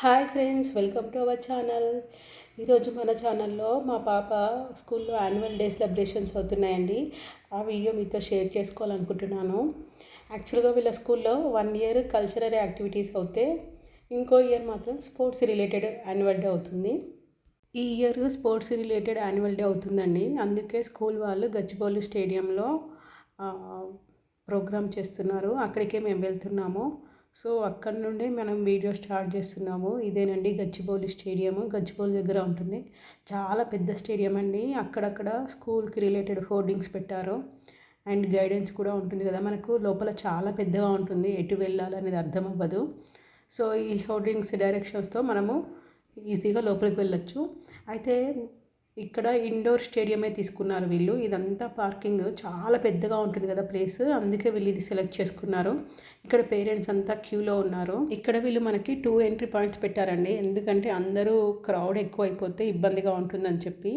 Hi friends, welcome to our channel. ఈరోజు మన ఛానల్లో మా పాప స్కూల్లో యాన్యువల్ డే సెలబ్రేషన్స్ అవుతున్నాయండి. ఆ వీడియో మీతో షేర్ చేసుకోవాలనుకుంటున్నాను. యాక్చువల్గా వీళ్ళ స్కూల్లో 1 ఇయర్ కల్చరల్ యాక్టివిటీస్ అవుతే ఇంకో ఇయర్ మాత్రం స్పోర్ట్స్ రిలేటెడ్ యాన్యువల్ డే అవుతుంది. ఈ year sports related annual day అవుతుందండి. అందుకే స్కూల్ వాళ్ళు గచ్చిబౌలి స్టేడియంలో ప్రోగ్రామ్ చేస్తున్నారు. అక్కడికే మేము వెళ్తున్నాము. సో అక్కడ నుండి మనం వీడియో స్టార్ట్ చేస్తున్నాము. ఇదేనండి గచ్చిబౌలి స్టేడియము. గచ్చిబౌలి దగ్గర ఉంటుంది. చాలా పెద్ద స్టేడియం అండి. అక్కడక్కడ స్కూల్కి రిలేటెడ్ హోర్డింగ్స్ పెట్టారు. అండ్ గైడెన్స్ కూడా ఉంటుంది కదా, మనకు లోపల చాలా పెద్దగా ఉంటుంది, ఎటు వెళ్ళాలనేది అర్థం అవ్వదు. సో ఈ హోర్డింగ్స్ డైరెక్షన్స్తో మనము ఈజీగా లోపలికి వెళ్ళొచ్చు. అయితే ఇక్కడ ఇండోర్ స్టేడియమే తీసుకున్నారు వీళ్ళు. ఇదంతా పార్కింగ్ చాలా పెద్దగా ఉంటుంది కదా ప్లేస్, అందుకే వీళ్ళు ఇది సెలెక్ట్ చేసుకున్నారు. ఇక్కడ పేరెంట్స్ అంతా క్యూలో ఉన్నారు. ఇక్కడ వీళ్ళు మనకి 2 ఎంట్రీ పాయింట్స్ పెట్టారండి, ఎందుకంటే అందరూ క్రౌడ్ ఎక్కువ అయిపోతే ఇబ్బందిగా ఉంటుందని చెప్పి.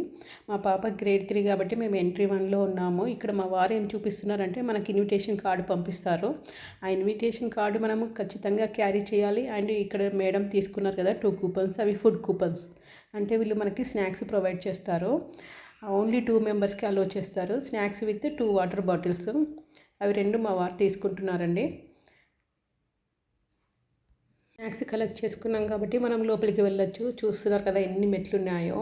మా పాప గ్రేడ్ 3 కాబట్టి మేము ఎంట్రీ 1లో ఉన్నాము. ఇక్కడ మా వారు ఏం చూపిస్తున్నారంటే మనకి ఇన్విటేషన్ కార్డు పంపిస్తారు. ఆ ఇన్విటేషన్ కార్డు మనము ఖచ్చితంగా క్యారీ చేయాలి. అండ్ ఇక్కడ మేడం తీసుకున్నారు కదా 2 కూపన్స్, అవి ఫుడ్ కూపన్స్. అంటే వీళ్ళు మనకి స్నాక్స్ ప్రొవైడ్ చేస్తారు. ఓన్లీ 2 మెంబర్స్కి అలో చేస్తారు. స్నాక్స్ విత్ 2 వాటర్ బాటిల్స్, అవి 2 మా వారు తీసుకుంటున్నారండి. స్నాక్స్ కలెక్ట్ చేసుకున్నాం కాబట్టి మనం లోపలికి వెళ్ళొచ్చు. చూస్తున్నారు కదా ఎన్ని మెట్లు ఉన్నాయో.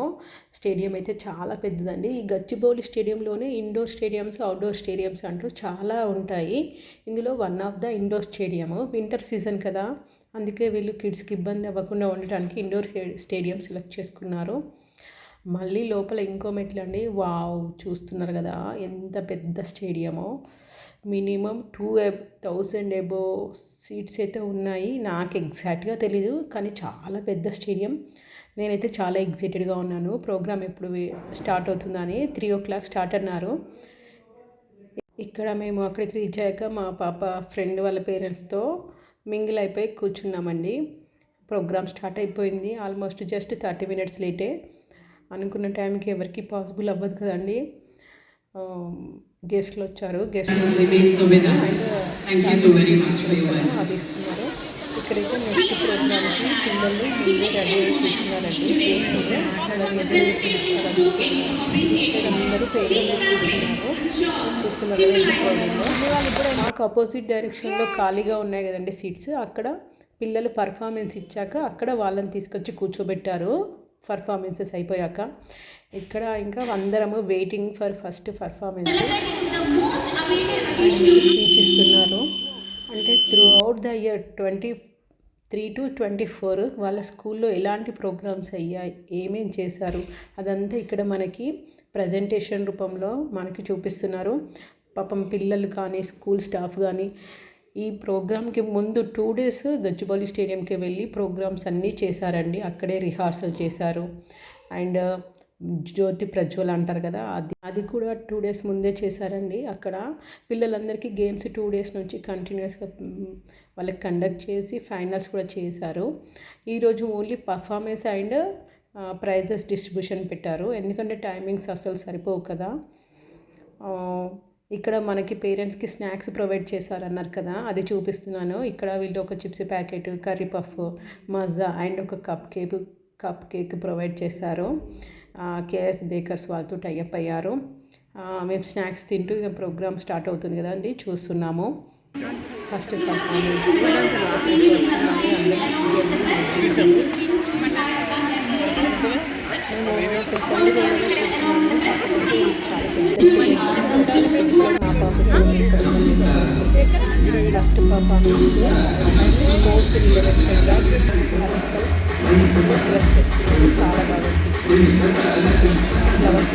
స్టేడియం అయితే చాలా పెద్దదండి. ఈ గచ్చిబౌలి స్టేడియంలోనే ఇండోర్ స్టేడియంస్, అవుట్డోర్ స్టేడియంస్ అంటూ చాలా ఉంటాయి. ఇందులో one of the indoor stadium. Winter season కదా, అందుకే వీళ్ళు కిడ్స్కి ఇబ్బంది అవ్వకుండా ఉండటానికి ఇండోర్ స్టేడియం సెలెక్ట్ చేసుకున్నారు. మళ్ళీ లోపల ఇంకో మెట్లు అండి. వావ్, చూస్తున్నారు కదా ఎంత పెద్ద స్టేడియమో. మినిమం 2000 ఎబో సీట్స్ అయితే ఉన్నాయి. నాకు ఎగ్జాక్ట్గా తెలీదు, కానీ చాలా పెద్ద స్టేడియం. నేనైతే చాలా ఎగ్జైటెడ్గా ఉన్నాను. ప్రోగ్రామ్ ఎప్పుడు స్టార్ట్ అవుతుందని 3 o'clock స్టార్ట్ అన్నారు. ఇక్కడ మేము అక్కడికి రీచ్ అయ్యాక మా పాప ఫ్రెండ్ వాళ్ళ పేరెంట్స్తో మింగిల్ అయిపోయి కూర్చున్నామండి. ప్రోగ్రామ్ స్టార్ట్ అయిపోయింది. Almost just 30 minutes లేటే. అనుకున్న టైంకి ఎవరికి పాసిబుల్ అవ్వదు కదండి. గెస్ట్లు వచ్చారు. గెస్ట్లు అది ఇస్తున్నారు. ఇక్కడైతే నెక్స్ట్ ప్రోగ్రామ్కి పిల్లలు ముందే రెడీ అయి కూర్చున్నారండి. అందరూ కూర్చున్నారు. మాకు అపోజిట్ డైరెక్షన్లో ఖాళీగా ఉన్నాయి కదండి సీట్స్, అక్కడ పిల్లలు పర్ఫార్మెన్స్ ఇచ్చాక అక్కడ వాళ్ళని తీసుకొచ్చి కూర్చోబెట్టారు పర్ఫార్మెన్సెస్ అయిపోయాక. ఇక్కడ ఇంకా అందరము waiting for first performance. Speech ఇస్తున్నారు. అంటే through out the year 23 to 24 వాళ్ళ స్కూల్లో ఎలాంటి ప్రోగ్రామ్స్ అయ్యాయి, ఏమేం చేశారు, అదంతా ఇక్కడ మనకి ప్రజెంటేషన్ రూపంలో మనకి చూపిస్తున్నారు. పాపం పిల్లలు కానీ స్కూల్ స్టాఫ్ కానీ ఈ ప్రోగ్రామ్కి ముందు 2 days గచ్చిబౌలి స్టేడియంకి వెళ్ళి ప్రోగ్రామ్స్ అన్నీ చేశారండి. అక్కడే రిహార్సల్ చేశారు. అండ్ జ్యోతి ప్రజ్వల్ అంటారు కదా, అది కూడా 2 days ముందే చేశారండి. అక్కడ పిల్లలందరికీ గేమ్స్ 2 days నుంచి కంటిన్యూస్గా వాళ్ళకి కండక్ట్ చేసి ఫైనల్స్ కూడా చేశారు. ఈరోజు only performance and prizes distribution పెట్టారు, ఎందుకంటే టైమింగ్స్ అసలు సరిపోవు కదా. ఇక్కడ మనకి పేరెంట్స్కి స్నాక్స్ ప్రొవైడ్ చేశారన్నారు కదా, అది చూపిస్తున్నాను. ఇక్కడ వీళ్ళు ఒక చిప్స్ ప్యాకెట్, కర్రీ పఫ్, మజా అండ్ ఒక కప్ కేక్ ప్రొవైడ్ చేశారు. కేఎస్ బేకర్స్ వాళ్ళతో టైఅప్ అయ్యారు. మేము స్నాక్స్ తింటూ ఇక ప్రోగ్రామ్ స్టార్ట్ అవుతుంది కదా అండి, చూస్తున్నాము. First performance first performance sports రిలేటెడ్గా చాలా బాగా ఫ్లవర్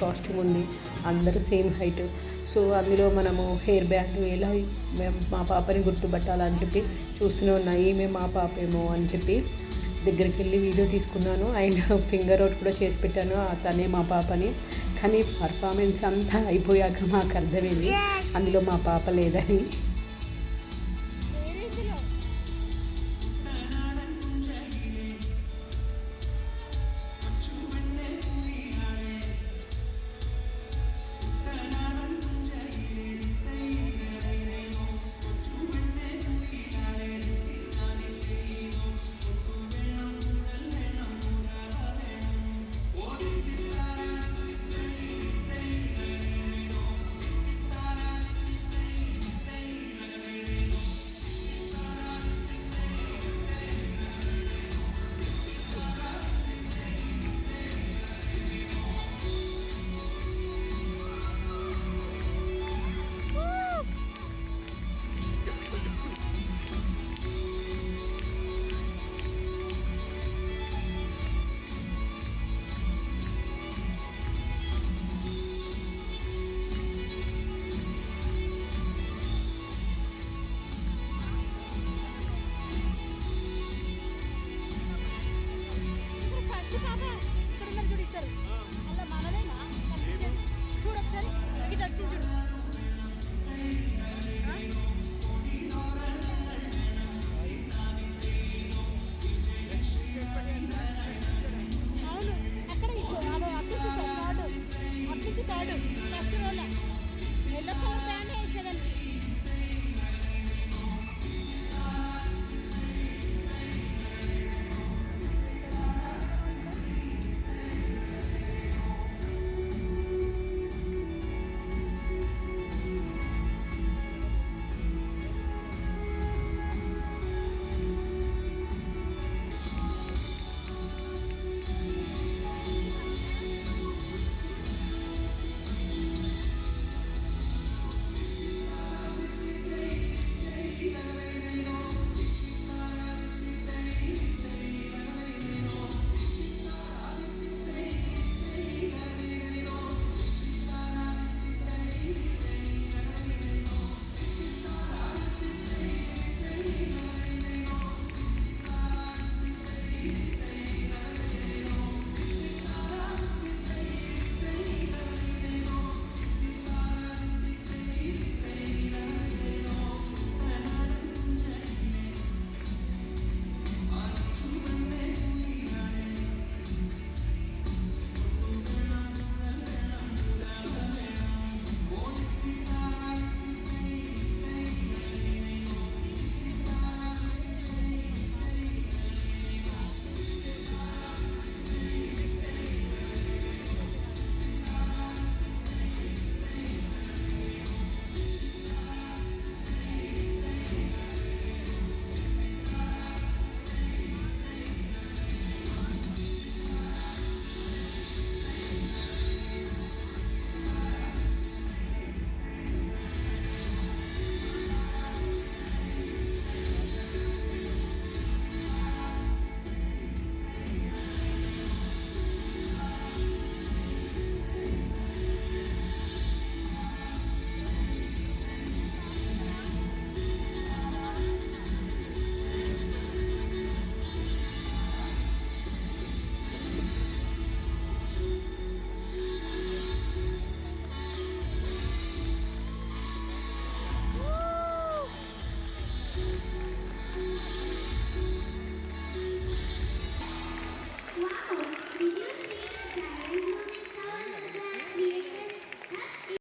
కాస్ట్యూమ్ ఉంది, అందరూ సేమ్ హైట్. సో అందులో మనము హెయిర్ బ్యాండ్ ఎలా మా పాపని గుర్తుపట్టాలని చెప్పి చూస్తూనే ఉన్నాయి. ఈమె మా పాపేమో అని చెప్పి దగ్గరికి వెళ్ళి వీడియో తీసుకున్నాను అండ్ ఫింగర్ అవుట్ కూడా చేసి పెట్టాను తనే మా పాపని. కానీ పర్ఫార్మెన్స్ అంతా అయిపోయాక మాకు అర్థమైంది అందులో మా పాప లేదని.